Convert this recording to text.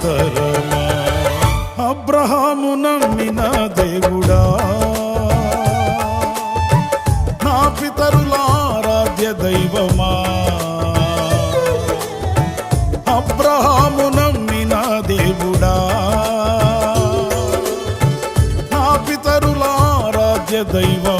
తరమా. అబ్రహాము నమ్మిన దేవుడా, నా పితరుల ఆరాధ్య దైవమా. అబ్రహాము నమ్మిన దేవుడా, నా పితరుల ఆరాధ్య దైవమా.